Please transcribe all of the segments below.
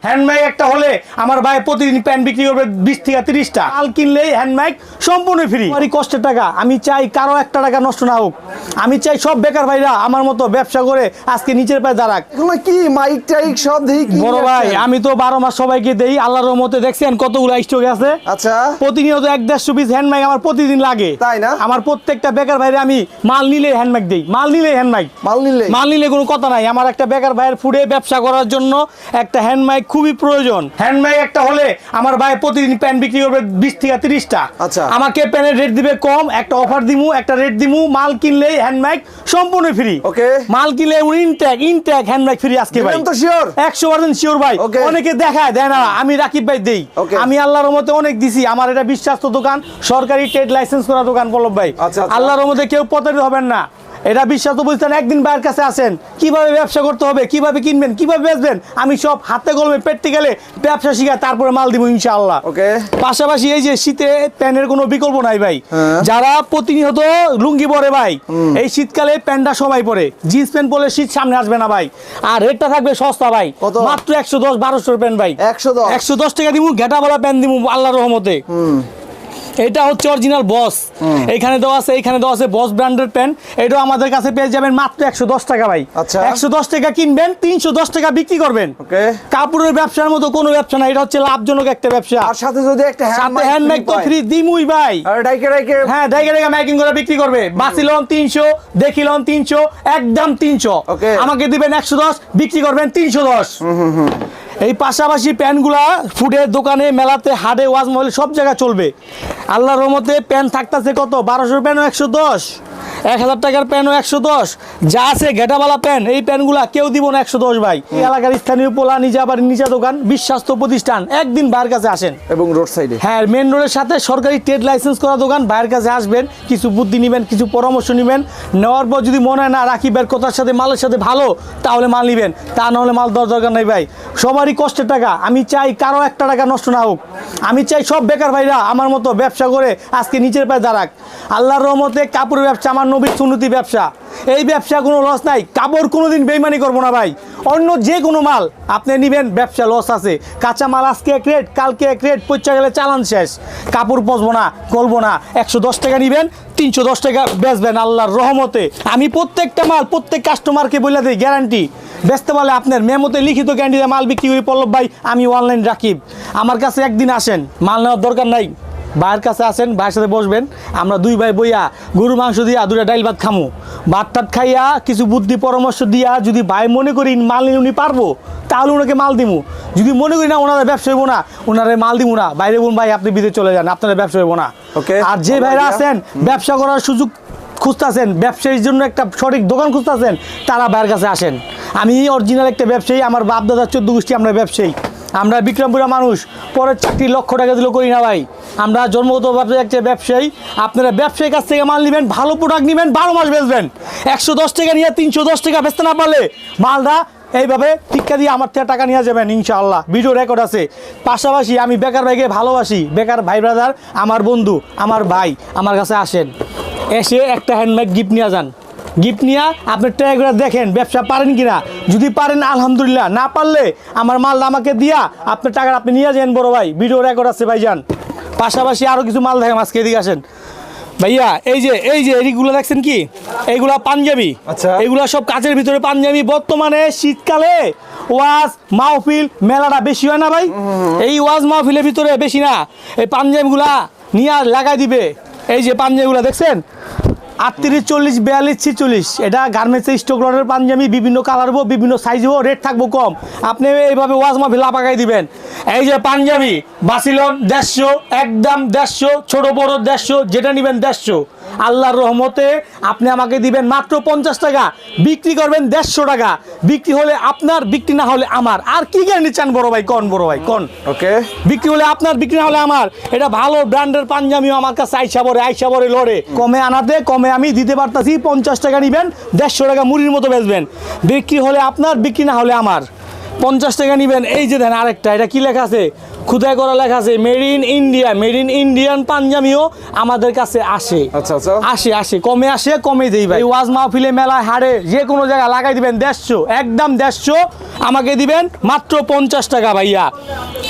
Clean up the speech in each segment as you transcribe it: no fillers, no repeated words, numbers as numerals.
Handbag একটা হলে আমার ভাই প্রতিদিন প্যান্ট বিক্রি করবে 20 থেকে 30টা। মাল কিনলেই হ্যান্ডব্যাগ সম্পূর্ণ ফ্রি। আমারই কষ্টের টাকা, আমি চাই কারো একটা টাকা নষ্ট না হোক। আমি চাই সব বেকার ভাইরা আমার মতো ব্যবসা করে আজকে নিচের পায়ে দাঁড়াক। এগুলো কি মাইক টাইক সব দেখি কি বড় ভাই আমি তো 12 মাস সবাইকে দেই, আল্লাহর রহমতে দেখছেন কতগুলো স্টক আছে। আচ্ছা, প্রতিনিয়ত 1-150 পিস হ্যান্ডব্যাগ আমার প্রতিদিন লাগে, তাই না? আমার প্রত্যেকটা বেকার ভাইরে আমি মাল নিলে হ্যান্ডব্যাগ দেই, মাল নিলে হ্যান্ডব্যাগ, মাল নিলে কোনো কথা নাই। আমার একটা বেকার ভাইয়ের ফুডে ব্যবসা করার জন্য একটা হ্যান্ডব্যাগ খুবই প্রয়োজন। হ্যান্ডব্যাগ একটা হলে আমার ভাই প্রতিদিন প্যান্ট বিক্রি করবে 20 থেকে 30টা। আচ্ছা, আমাকে প্যানের রেট দিবে কম, একটা অফার দিমু, একটা রেট দিমু। মাল কিনলেই হ্যান্ডব্যাগ সম্পূর্ণ ফ্রি। ওকে, মাল কিনলে ইনটেক হ্যান্ডব্যাগ ফ্রি আজকে ভাই। তো শিওর 100% শিওর ভাই। অনেকে দেখায় দেয় না, আমি রাকিব ভাই দেই। আমি আল্লাহর রহমতে অনেক দিছি। আমার এটা বিশ্বাস্ত দোকান, সরকারি ট্রেড লাইসেন্স করা দোকান পল্লব ভাই। আল্লাহর রহমতে কেউ প্রতারিত হবেন না। এটা বিশ্বাস তো বুঝতেন। একদিন ভাইয়ের কাছে আসেন, কিভাবে ব্যবসা করতে হবে, কিভাবে কিনবেন, কিভাবে বেচবেন, আমি সব হাতে কলমে প্র্যাকটিক্যালে ব্যবসা শিখা তারপরে মাল দিব ইনশাআল্লাহ। ওকে, পাশাপাশি এই যে শীতে প্যান্টের কোনো বিকল্প নাই ভাই। যারা প্রতিনিয়ত লুঙ্গি পরে ভাই, এই শীতকালে প্যান্টটা সবাই পরে, জিন্স প্যান্ট পরলে শীত সামনে আসবে না ভাই। আর রেটটা থাকবে সস্তা ভাই, মাত্র 110-1200 প্যান্ট ভাই। 110 টাকা দিব, ঘেটাওয়ালা প্যান্ট দিব আল্লাহর রহমতে। এটা হচ্ছে অরিজিনাল বস, এইখানে দেওয়া আছে, এইখানে দেওয়া আছে বস ব্র্যান্ডের প্যান্ট। এটাও আমাদের কাছে পেয়ে যাবেন মাত্র 110 টাকা ভাই। 110 টাকা কিনবেন, 310 টাকা বিক্রি করবেন। কাপড়ের ব্যবসার মতো কোনো ব্যবসা না, এটা হচ্ছে লাভজনক একটা ব্যবসা। আর সাথে যদি একটা হ্যান্ডব্যাগ তো ফ্রি দিমুই ভাই। আর ডাইকে হ্যাঁ, ডাইকে মেকিং করে বিক্রি করবে। বাসিলন 300, দেখিলন 300, একদম 300। আমাকে দিবেন 110, বিক্রি করবেন 310। এই পাশাপাশি প্যান্টগুলা ফুডের দোকানে, মেলাতে, হাটে, ওয়াজ মহলে সব জায়গায় চলবে। আল্লাহর রহমতে প্যান্ট থাকতেছে কত, 1200 প্যান্টও 110, 1000 টাকার প্যান্টও 110। যা আছে ঘেটাওয়ালা প্যান্ট, এই প্যান্টগুলা কেউ দিব না 110 ভাই। এই এলাকার স্থানীয় পোলা, নিজে আবার নিজা দোকান, বিশ্বাস্ত প্রতিষ্ঠান। একদিন ভাইয়ের কাছে আসেন, এবং রোড সাইডে, হ্যাঁ মেন রোডের সাথে সরকারি ট্রেড লাইসেন্স করা দোকান। ভাইয়ের কাছে আসবেন, কিছু বুদ্ধি নেবেন, কিছু পরামর্শ নেবেন। নেওয়ার পর যদি মনে হয় না রাকিবের কথার সাথে মালের সাথে ভালো, তাহলে মাল নেবেন, তা নাহলে মাল দেওয়ার দরকার নাই ভাই। সবারই কষ্টের টাকা, আমি চাই কারো একটা টাকা নষ্ট না হোক। আমি চাই সব বেকার ভাইরা আমার মতো ব্যবসা করে আজকে নিচের পায়ে দাঁড়াক। আল্লাহর রহমতে কাপড়ের ব্যবসা আমার নবীর সুন্নতি ব্যবসা। এই ব্যবসা কোনো লস নাই, কাপড় কোনোদিন বেইমানি করবো না ভাই। অন্য যে কোনো মাল আপনি নেবেন, ব্যবসা লস আছে। কাঁচা মাল আজকে এক রেট, কালকে এক রেট, পচা গেলে চালান শেষ। কাপড় পচবো না, গলবো না। 110 টাকা নেবেন, 310 টাকা বেচবেন আল্লাহর রহমতে। আমি প্রত্যেকটা মাল প্রত্যেক কাস্টমারকে বলে দিই, গ্যারান্টি। বেচতে পারলে আপনার মেমোতে লিখিত গ্যারান্টিতে মাল বিক্রি করি পল্লব ভাই, আমি অনলাইন রাকিব। আমার কাছে একদিন আসেন, মাল নেওয়ার দরকার নাই, ভাইয়ের কাছে আসেন, ভাইয়ের সাথে বসবেন। আমরা দুই ভাই বইয়া গরু মাংস দিয়া 2টা ডাইল ভাত খামু, ভাত টাত খাইয়া কিছু বুদ্ধি পরামর্শ দিয়া, যদি ভাই মনে করি মাল নিয়ে উনি পারবো, তাহলে ওনাকে মাল দিমু। যদি মনে করি না ওনারা ব্যবসা হইব না, ওনারে মাল দিব না। বাইরে বলুন ভাই আপনি বিদেশ চলে যান, আপনারা ব্যবসা হইব না। আর যে ভাইরা আছেন ব্যবসা করার সুযোগ খুঁজতেছেন, ব্যবসায়ীর জন্য একটা সঠিক দোকান খুঁজতেছেন, তারা ভাইয়ের কাছে আসেন। আমি অরিজিনাল একটা ব্যবসায়ী, আমার বাপ দাদা 14 গোষ্ঠী আমরা ব্যবসায়ী। আমরা বিক্রমপুরা মানুষ, পরের চাকরি লক্ষ টাকা দিলেও করি না ভাই। আমরা জন্মগতভাবে একটা ব্যবসায়ী। আপনারা ব্যবসায়ীর কাছ থেকে মাল নেবেন, ভালো প্রোডাক্ট নেবেন, 12 মাস বেচবেন। 110 টাকা নিয়ে 310 টাকা বেচতে না পারলে মালটা এইভাবে টিক্কা দিয়ে আমার থেকে টাকা নিয়ে যাবেন ইনশাআল্লাহ। ভিডিও রেকর্ড আছে। পাশাপাশি আমি বেকার ভাইকে ভালোবাসি। বেকার ভাই ব্রাদার, আমার বন্ধু, আমার ভাই, আমার কাছে আসেন, এসে একটা হ্যান্ডব্যাগ গিফট নিয়ে যান। গিফট নিয়ে আপনি ট্রাই করে দেখেন ব্যবসা পারেন কিনা। যদি পারেন আলহামদুলিল্লাহ, না পারলে আমার মাল আমাকে দিয়া আপনার টাকা আপনি নিয়ে যান বড় ভাই। ভিডিও রেকর্ড আছে ভাই যান। পাশাপাশি আরও কিছু মাল দেখেন, আজকে এদিকে আসেন ভাইয়া। এই যে এইগুলো দেখছেন কি, এইগুলা পাঞ্জাবি। এইগুলা সব কাচের ভিতরে পাঞ্জাবি। বর্তমানে শীতকালে ওয়াজ মাহফিল মেলাটা বেশি হয় না ভাই, এই ওয়াজ মাহফিলের ভিতরে বেশি না, এই পাঞ্জাবিগুলা নিয়ে লাগাই দিবে। এই যে পাঞ্জাবিগুলা দেখছেন, 38, 40, 42, 46, এটা গার্মেন্টসের স্টক লটের পাঞ্জাবি। বিভিন্ন কালার হবো, বিভিন্ন সাইজ হবো, রেট থাকবো কম। আপনি এইভাবে ওয়াজ মাহফিল লাগাই দিবেন। এই যে পাঞ্জাবি বাসিলন 150, একদম 150, ছোট বড় 150, যেটা নেবেন 150। আল্লাহর রহমতে আপনি আমাকে দিবেন মাত্র 50 টাকা, বিক্রি করবেন 150 টাকা। বিক্রি হলে আপনার, বিক্রি না হলে আমার। আর কি গ্যারান্টি চান বড় ভাই, কোন বড় ভাই কোন? ওকে, বিক্রি হলে আপনার, বিক্রি না হলে আমার। এটা ভালো ব্র্যান্ডের পাঞ্জাবিও আমার কাছে আইসা বড়ে লড়ে। কমে আনাতে কমে আমি দিতে পারতাছি। 50 টাকা নেবেন, 150 টাকা মুড়ির মতো বেচবেন। বিক্রি হলে আপনার, বিক্রি না হলে আমার। 50 টাকা নেবেন। এই যে দেন আরেকটা, এটা কি লেখা আছে, খুদাই করা লেখা আছে made in India, made in Indian পাঞ্জাবিও আমাদের কাছে আসে। আচ্ছা আচ্ছা। আসে কমে দেই ভাই। ওয়াজ মাহফিলে মেলায় হাড়ে যে কোনো জায়গায় লাগাই দিবেন 150, একদম 150 আমাকে দিবেন মাত্র 50 টাকা ভাইয়া।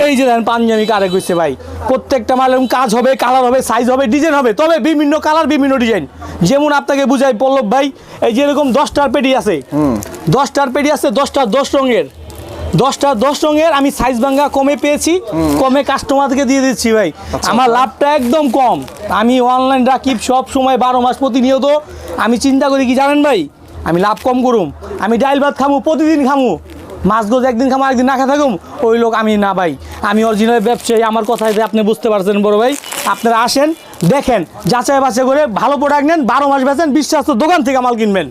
এই যে দেন পাঞ্জাবি কারে কইছে ভাই, প্রত্যেকটা মাল এরকম কাজ হবে, কালার হবে, সাইজ হবে, ডিজাইন হবে, তবে বিভিন্ন কালার বিভিন্ন ডিজাইন। যেমন আপনাকে বুঝাই পল্লব ভাই, এই যে এরকম 10টার পেটি আছে, 10টার পেটি আছে, 10টা 10 রঙের, 10টা 10 রঙের। আমি সাইজ ভাঙ্গা কমে পেয়েছি, কমে কাস্টমারকে দিয়ে দিচ্ছি ভাই। আমার লাভটা একদম কম। আমি অনলাইন রাখি সব সময় 12 মাস প্রতিনিয়ত। আমি চিন্তা করি কি জানেন ভাই, আমি লাভ কম করুম, আমি ডাইল ভাত খামু, প্রতিদিন খামু, মাছ গোজ একদিন খামু একদিন না খেয়ে থাকুম, ওই লোক আমি না ভাই। আমি অরিজিনাল ব্যবসায়ী, আমার কথায় আপনি বুঝতে পারছেন বড় ভাই। আপনারা আসেন, দেখেন, যাচাই বাছাই করে ভালো প্রোডাক্ট নেন, 12 মাস বেচেন, বিশ্বাস তো দোকান থেকে মাল কিনবেন।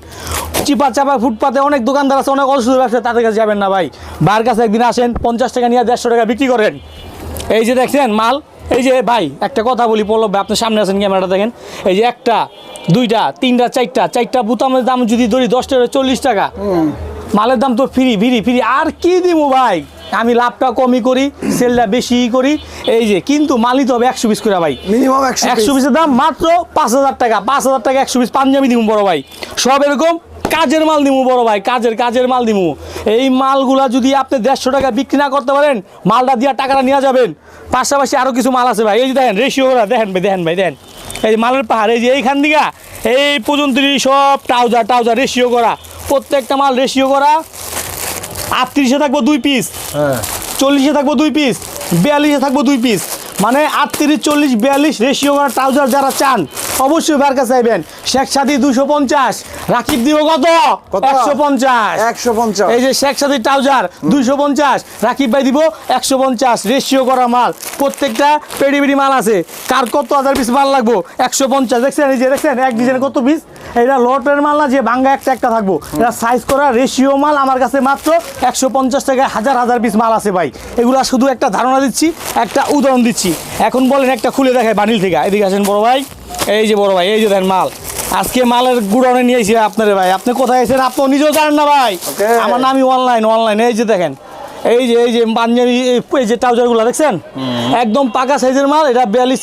চিপা চাপা ফুটপাতে অনেক দোকানদার আছে, অনেক অসুস্থ ব্যবসা, তাদের কাছে যাবেন না ভাই। বার কাছে একদিন আসেন, 50 টাকা নিয়ে 150 টাকা বিক্রি করেন। এই যে দেখছেন মাল, এই যে ভাই একটা কথা বলি পল্লব ভাই, আপনার সামনে আছেন, ক্যামেরাটা দেখেন। এই যে 1টা 2টা 3টা 4টা বুতামের দাম যদি ধরি 10 টাকা 40 টাকা, মালের দাম তো ফ্রি। আর কি দিব ভাই, আমি লাভটা কমই করি, সেলটা বেশি করি। এই যে কিন্তু মালই তো হবে 100 পিস করে ভাই, মিনিমাম 100 পিসের দাম মাত্র 5000 টাকা। 5000 টাকা 100 পিস পাঞ্জাবি দিব বড় ভাই। সব এরকম কাজের মাল দিমু বড় ভাই, কাজের মাল দিমু। এই মালগুলা যদি আপনি 150 টাকা বিক্রি না করতে পারেন, মালটা দিয়া টাকাটা নিয়ে যাবেন। পাশাপাশি আরও কিছু মাল আছে ভাই, এই যে দেখেন রেশিও করা, দেখেন ভাই দেখেন, এই যে মালের পাহাড়, এই যে এইখান দিকে এই পর্যন্ত সব ট্রাউজার রেশিও করা, প্রত্যেকটা মাল রেশিও করা। 38-এ থাকবো 2 পিস, 40-এ থাকবো 2 পিস, 42-এ থাকবো 2 পিস, মানে 38, 40, 42 রেশিও করা ট্রাউজার যারা চান অবশ্যই বার কাছে আইবেন। শেখ সাদি 250, রাকিব দিব কত 150। এই যে শেখ সাদি ট্রাউজার 250, রাকিব ভাই দিব 150। রেশিও করা মাল, প্রত্যেকটা পেডি মাল আছে। কার কত হাজার পিস মাল লাগবো, 150। দেখছেন এই যে দেখছেন এক ডিজাইনে কত পিস, এটা লটের মাল না যে ভাঙ্গা একটা থাকবো, এটা সাইজ করা রেশিও মাল আমার কাছে মাত্র 150 টাকায় হাজার পিস মাল আছে ভাই। এগুলা শুধু একটা ধারণা দিচ্ছি, একটা উদাহরণ দিচ্ছি। এখন বলেন একটা খুলে দেখায় বানিল থেকে, এদিকে আসেন বড় ভাই। এই যে বড় ভাই, এই যে দেখেন মাল, আজকে মালের গুড়ানে নিয়ে এসেছি আপনারে ভাই। আপনি কোথায় আছেন আপনি নিজেও জানেন না ভাই। আমার নামই অনলাইন। এই যে দেখেন, এই যে পাঞ্জাবি, এই যে ট্রাউজারগুলো দেখছেন, একদম পাকা সাইজের মাল। এটা 42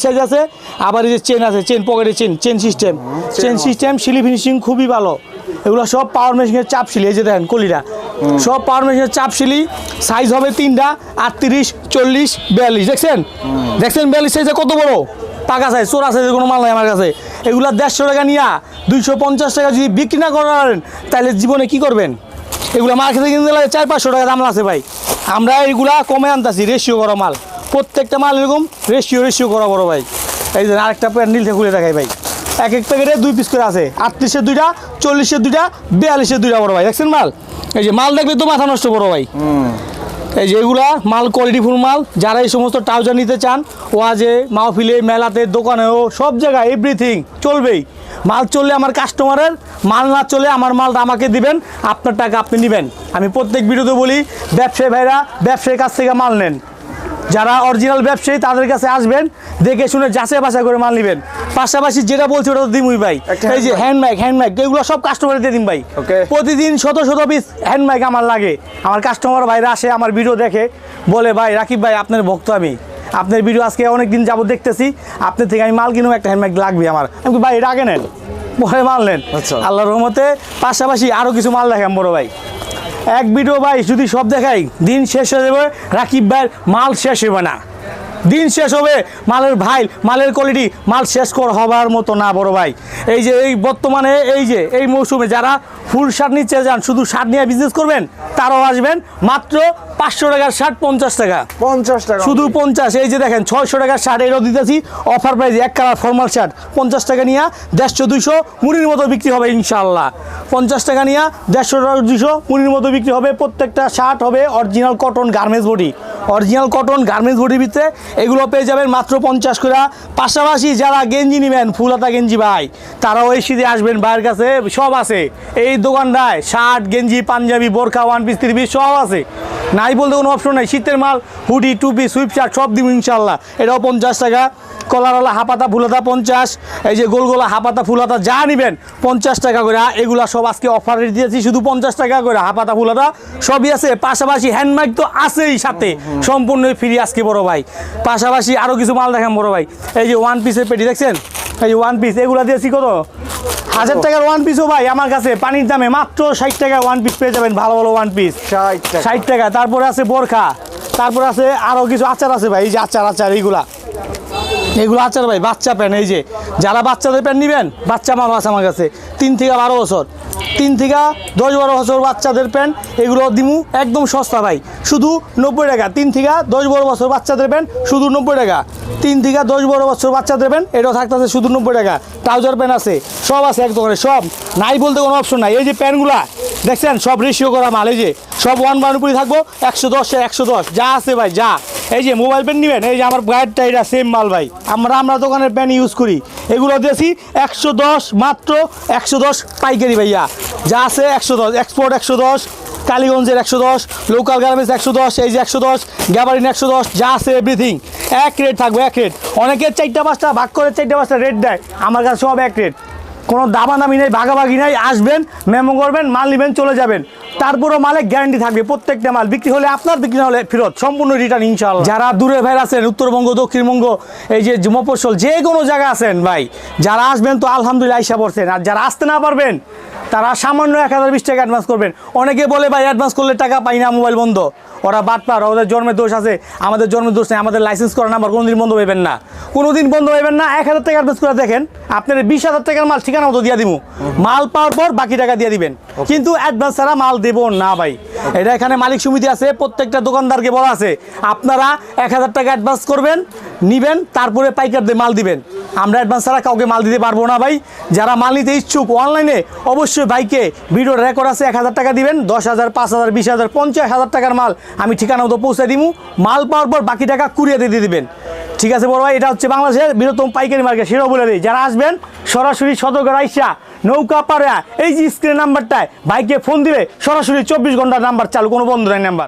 সাইজ আছে। আবার এই যে চেন আছে, চেন পকেটে চেন সিস্টেম, সিলি ফিনিশিং খুবই ভালো। এগুলো সব পাওয়ার মেশিনের চাপ সিলি। এই যে দেখেন কলিটা, সব পাওয়ার মেশিনের চাপ সিলি। সাইজ হবে 3টা, 38, 40, 42। দেখছেন 42 সাইজে কত বড় পাকা সাইজ, চোরা সাইজের কোনো মাল নাই আমার কাছে। এগুলো 150 টাকা নিয়ে 250 টাকা যদি বিক্রি না করেন, তাহলে জীবনে কি করবেন? এগুলো মার্কেটে কিনতে লাগে 400-500 টাকা দাম আছে ভাই। আমরা এগুলা কমে আনতেছি, রেশিও করা মাল। প্রত্যেকটা মাল এরকম রেশিও করা বড় ভাই। এই যে আরেকটা প্যান্ডেল খুলে দেখাই ভাই, এক প্যাকেটে 2 পিস করে আছে। 38-এর 2টা, 40-এর 2টা, 42-এর 2টা বড় ভাই। দেখছেন মাল, এই যে মাল দেখলে তো মাথা নষ্ট বড় ভাই। এই যে এগুলা মাল কোয়ালিটিফুল মাল। যারা এই সমস্ত ট্রাউজার নিতে চান, ওয়াজে মাহফিলে মেলাতে দোকানেও সব জায়গায় এভরিথিং চলবেই। মাল চললে আমার কাস্টমারের, মাল না চলে আমার মালটা আমাকে দিবেন, আপনার টাকা আপনি নেবেন। আমি প্রত্যেক ভিডিওতে বলি, ব্যবসায়ী ভাইরা ব্যবসায়ীর কাছ থেকে মাল নেন। যারা অরিজিনাল ব্যবসায়ী তাদের কাছে আসবেন, দেখে শুনে যাচাই বাছাই করে মাল নেবেন। পাশাপাশি যেটা বলছি ওটা তো দিমই ভাই। এই যে হ্যান্ড মাইক এগুলো সব কাস্টমার দিয়ে দিন ভাই। প্রতিদিন শত পিস হ্যান্ড মাইক আমার লাগে। আমার কাস্টমার ভাইরা আসে, আমার ভিডিও দেখে, বলে ভাই রাকিব ভাই আপনার ভক্ত আমি, আপনার ভিডিও আজকে অনেক দিন যাবত দেখতেছি, আপনার থেকে আমি মাল কিনবো, একটা হ্যান্ড মাইক লাগবে আমার। আমি ভাই এটা আগে নেন, পরে মাল নেন। আল্লাহর রহমতে পাশাপাশি আরও কিছু মাল দেখাম বড় ভাই। এক ভিডিও ভাই যদি সব দেখাই, দিন শেষ হয়ে যাবে, রাকিব ভাইয়ের মাল শেষ হবে না। দিন শেষ হবে, মালের কোয়ালিটি মাল শেষ হবার মতো না বড় ভাই। এই যে এই বর্তমানে এই মৌসুমে যারা ফুল শার্ট নিচ্ছে যান, শুধু শার্ট নিয়ে বিজনেস করবেন, তারাও আসবেন। মাত্র 500 টাকার শার্ট 50 টাকা, শুধু 50। এই যে দেখেন 600 টাকার শার্ট, এটাও দিতেছি অফার প্রাইসে। এক কালার ফর্মাল শার্ট 50 টাকা নিয়ে 150-200 মুড়ির মতো বিক্রি হবে ইনশাআল্লাহ। 50 টাকা নিয়ে 150-200 মুড়ির মতো বিক্রি হবে। প্রত্যেকটা শার্ট হবে অরিজিনাল কটন গার্মেন্টস বডি ভিতরে। এগুলো পেয়ে যাবেন মাত্র 50 করে। পাশাপাশি যারা গেঞ্জি নেবেন, ফুলহাতা গেঞ্জি ভাই, তারাও এই শীতে আসবেন, ভাইয়ের কাছে সব আছে এই দোকানটায়। শার্ট, গেঞ্জি, পাঞ্জাবি, বোরখা, 1 পিস, 3 পিস সব আছে। নাই বলতে কোনো অপশন নাই। শীতের মাল, হুডি, টুপি, সুইপ শার্ট সব দিব ইনশাল্লাহ। এটাও 50 টাকা। কলারওয়ালা হাপাতা ফুলাতা 50, এই যে গোলগোলা হাপাতা ফুলাতা যা নেবেন 50 টাকা করে। এগুলা সব আজকে অফারে দিয়েছি শুধু 50 টাকা করে। হাপাতা ফুলাতা সবই আছে, পাশাপাশি হ্যান্ডমাইক তো আছেই সাথে, সম্পূর্ণ ফ্রি আজকে বড় ভাই। পাশাপাশি আরও কিছু মাল দেখাম বড় ভাই, এই যে ওয়ান পিসের পেটি দেখছেন, এই যে ওয়ান পিস এগুলা দিয়েছি কত 1000 টাকার ওয়ান পিসও ভাই আমার কাছে পানির দামে মাত্র 60 টাকায় ওয়ান পিস পেয়ে যাবেন, ভালো ভালো ওয়ান পিস 60 টাকা। তারপরে আছে বোরখা, তারপরে আছে আরও কিছু আচার আছে ভাই, এই যে আচার এইগুলা এগুলো আচার ভাই, বাচ্চা প্যান্ট, এই যে যারা বাচ্চাদের প্যান্ট নেবেন বাচ্চা মাল আছে আমার কাছে 3 থেকে 12 বছর, 3 থেকে 10-12 বছর বাচ্চাদের প্যান্ট, এগুলো দিমু একদম সস্তা ভাই, শুধু 90 টাকা। 3 থেকে 10-12 বছর বাচ্চাদের প্যান্ট শুধু 90 টাকা, 3 থেকে 10-12 বছর বাচ্চাদের প্যান্ট এটাও থাকতেছে শুধু 90 টাকা। ট্রাউজার প্যান্ট আছে, সব আছে এক দোকানে, সব নাই বলতে কোনো অপশন নাই। এই যে প্যান্টগুলা দেখছেন সব রেশিও করা মাল, এই যে সব 1/1 উপরে থাকবো, 110 110 যা আছে ভাই যা। এই যে মোবাইল প্যান্ট নেবেন, এই যে আমার গায়েরটা এটা সেম মাল ভাই, আমরা দোকানের প্যান্ট ইউজ করি, এগুলো দিয়েছি 110, মাত্র 110 পাইকারি ভাইয়া, যা আছে 110, এক্সপোর্ট 110, কালীগঞ্জের 110, লোকাল গার্মেন্টস 110, এই যে 110, গ্যাবারিন 110, যা আছে এভরিথিং এক রেট থাকবে, এক রেট। অনেকের 4টা-5টা ভাগ করে 4টা-5টা রেট দেয়, আমার কাছে সব এক রেট, কোনো দামাদামি নেই, ভাগাভাগি নাই। আসবেন, মেমো করবেন, মাল নেবেন, চলে যাবেন, তারপরও মালে গ্যারান্টি থাকবে। প্রত্যেকটা মাল বিক্রি হলে আপনার, বিক্রি না হলে ফেরত, সম্পূর্ণ রিটার্ন ইনশাআল্লাহ। যারা দূরে ভাই আছেন, উত্তরবঙ্গ, দক্ষিণবঙ্গ, এই যে মফস্বল যে কোনো জায়গায় আছেন ভাই, যারা আসবেন তো আলহামদুলিল্লাহ আইসা পড়ছেন, আর যারা আসতে না পারবেন তারা সামান্য 1020 টাকা অ্যাডভান্স করবেন। অনেকে বলে ভাই অ্যাডভান্স করলে টাকা পাই না, মোবাইল বন্ধ, ওরা বাটপার, ওদের জন্মের দোষ আছে, আমাদের জন্মের দোষ নেই, আমাদের লাইসেন্স করা নাম্বার কোনোদিন বন্ধ পাইবেন না, কোনোদিন বন্ধ পাইবেন না। 1000 টাকা অ্যাডভান্স করে দেখেন, আপনার 20,000 টাকার মাল ঠিকানা মতো দিয়ে দিব, মাল পাওয়ার পর বাকি টাকা দিয়ে দিবেন, কিন্তু অ্যাডভান্স ছাড়া মাল দেবো না ভাই। এটা এখানে মালিক সমিতি আছে, প্রত্যেকটা দোকানদারকে বলা আছে আপনারা 1000 টাকা অ্যাডভান্স করবেন, নিবেন, তারপরে পাইকারদের মাল দিবেন। আমরা অ্যাডভান্স ছাড়া কাউকে মাল দিতে পারবো না ভাই। যারা মাল নিতে ইচ্ছুক অনলাইনে অবশ্যই ভাইকে ভিডিও রেকর্ড আছে 1000 টাকা দিবেন, 10,000, 5,000, 20,000, 50,000 টাকার মাল আমি ঠিকানা মতো পৌঁছে দিব, মাল পাওয়ার পর বাকি টাকা কুরিয়ে দিয়ে দিবেন। ঠিক আছে বড় ভাই, এটা হচ্ছে বাংলাদেশের বৃহত্তম পাইকারি মার্কেট, সেটাও বলে দিই। যারা আসবেন সরাসরি সদরঘাট আইসা নৌকা পাড়া এই যে স্ক্রিন নাম্বারটায় ভাইকে ফোন দিলে সরাসরি 24 ঘন্টার নাম্বার চালু, কোনো বন্ধ নাই নাম্বার।